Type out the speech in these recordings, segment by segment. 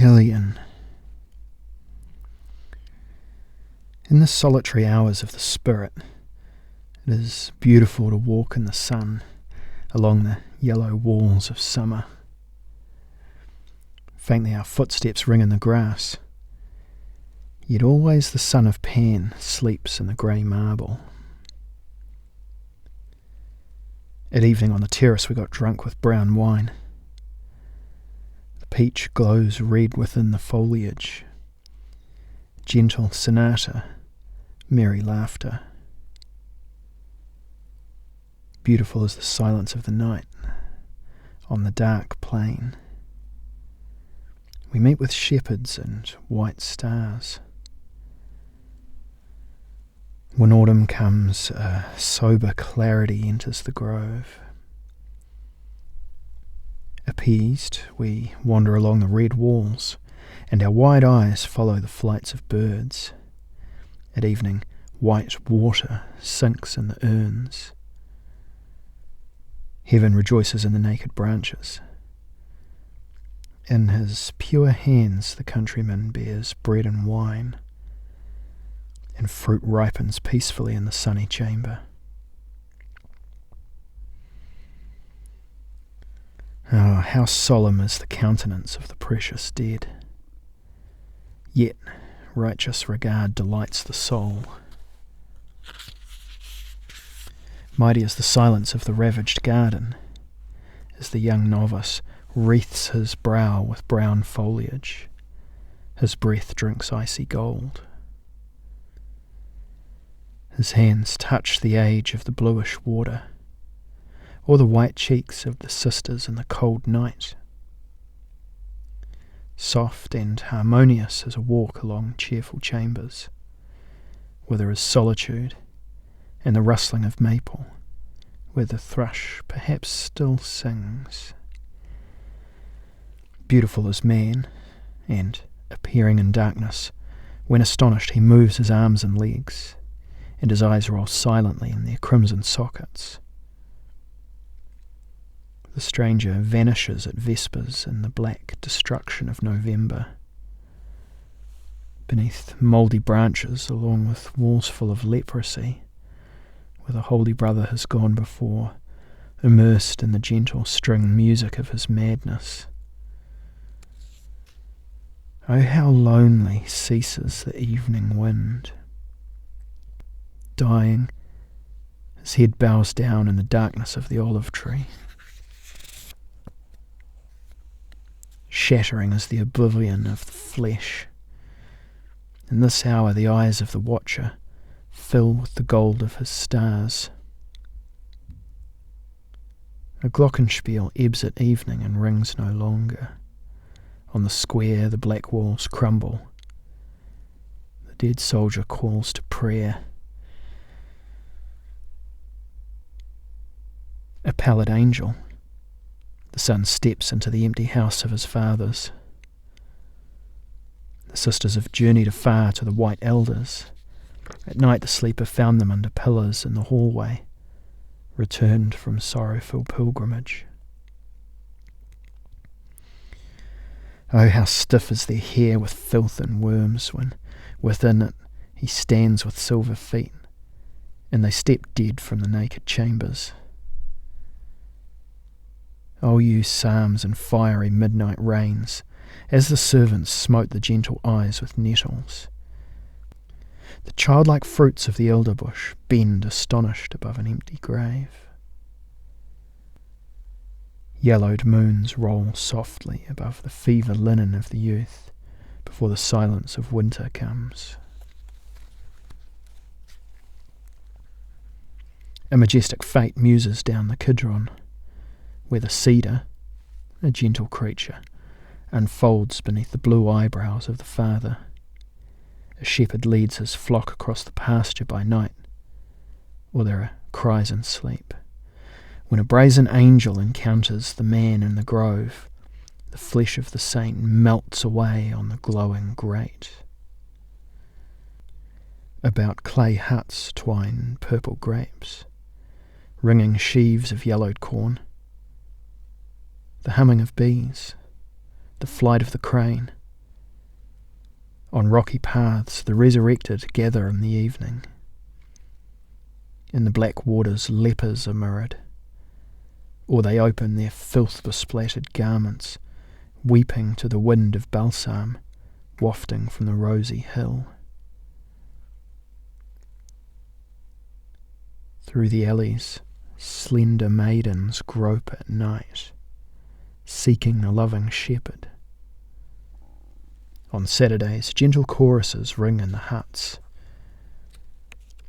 Helian. In the solitary hours of the spirit, it is beautiful to walk in the sun along the yellow walls of summer. Faintly our footsteps ring in the grass, yet always the son of Pan sleeps in the grey marble. At evening on the terrace we got drunk with brown wine. The peach glows red within the foliage. Gentle sonata, merry laughter. Beautiful is the silence of the night on the dark plain. We meet with shepherds and white stars. When autumn comes, a sober clarity enters the grove. Appeased, we wander along the red walls, and our wide eyes follow the flights of birds. At evening, white water sinks in the urns. Heaven rejoices in the naked branches. In his pure hands the countryman bears bread and wine, and fruit ripens peacefully in the sunny chamber. Oh, how solemn is the countenance of the precious dead. Yet righteous regard delights the soul. Mighty is the silence of the ravaged garden, as the young novice wreaths his brow with brown foliage. His breath drinks icy gold. His hands touch the age of the bluish water, or the white cheeks of the sisters in the cold night. Soft and harmonious as a walk along cheerful chambers, where there is solitude and the rustling of maple, where the thrush perhaps still sings. Beautiful is man, and, appearing in darkness, when astonished he moves his arms and legs, and his eyes roll silently in their crimson sockets. The stranger vanishes at vespers in the black destruction of November. Beneath mouldy branches, along with walls full of leprosy, where the Holy Brother has gone before, immersed in the gentle string music of his madness. Oh, how lonely ceases the evening wind. Dying, his head bows down in the darkness of the olive tree. Shattering is the oblivion of the flesh. In this hour the eyes of the watcher fill with the gold of his stars. A glockenspiel ebbs at evening and rings no longer. On the square the black walls crumble. The dead soldier calls to prayer. A pallid angel. The son steps into the empty house of his fathers. The sisters have journeyed afar to the white elders. At night the sleeper found them under pillars in the hallway, returned from sorrowful pilgrimage. Oh, how stiff is their hair with filth and worms, when within it he stands with silver feet, and they step dead from the naked chambers. O you psalms and fiery midnight rains, as the servants smote the gentle eyes with nettles. The childlike fruits of the elder bush bend astonished above an empty grave. Yellowed moons roll softly above the fever linen of the youth before the silence of winter comes. A majestic fate muses down the Kidron, where the cedar, a gentle creature, unfolds beneath the blue eyebrows of the father. A shepherd leads his flock across the pasture by night, or there are cries in sleep. When a brazen angel encounters the man in the grove, the flesh of the saint melts away on the glowing grate. About clay huts twine purple grapes, ringing sheaves of yellowed corn. The humming of bees, the flight of the crane, On rocky paths the resurrected gather in the evening. In the black waters lepers are mirrored, or they open their filth-besplattered garments, weeping to the wind of balsam wafting from the rosy hill. Through the alleys, slender maidens grope at night, seeking the loving shepherd. On Saturdays, gentle choruses ring in the huts.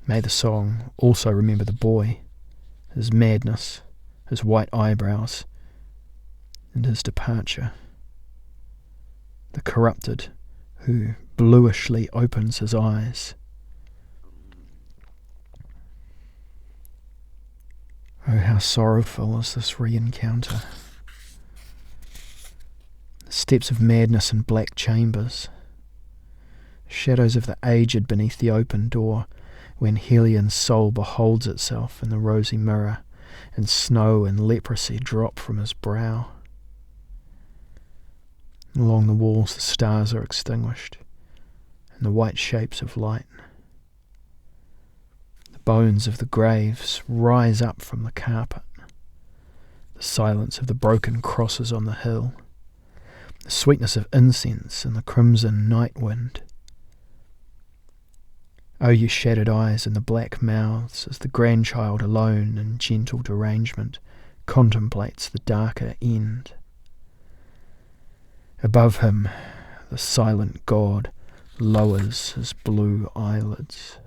May the song also remember the boy, his madness, his white eyebrows, and his departure. The corrupted who bluishly opens his eyes. Oh, how sorrowful is this re-encounter. The steps of madness in black chambers, shadows of the aged beneath the open door, when Helian's soul beholds itself in the rosy mirror, and snow and leprosy drop from his brow. Along the walls the stars are extinguished, and the white shapes of light. The bones of the graves rise up from the carpet. The silence of the broken crosses on the hill. The sweetness of incense and the crimson night wind. O you shattered eyes and the black mouths, as the grandchild alone in gentle derangement contemplates the darker end. Above him, the silent god lowers his blue eyelids.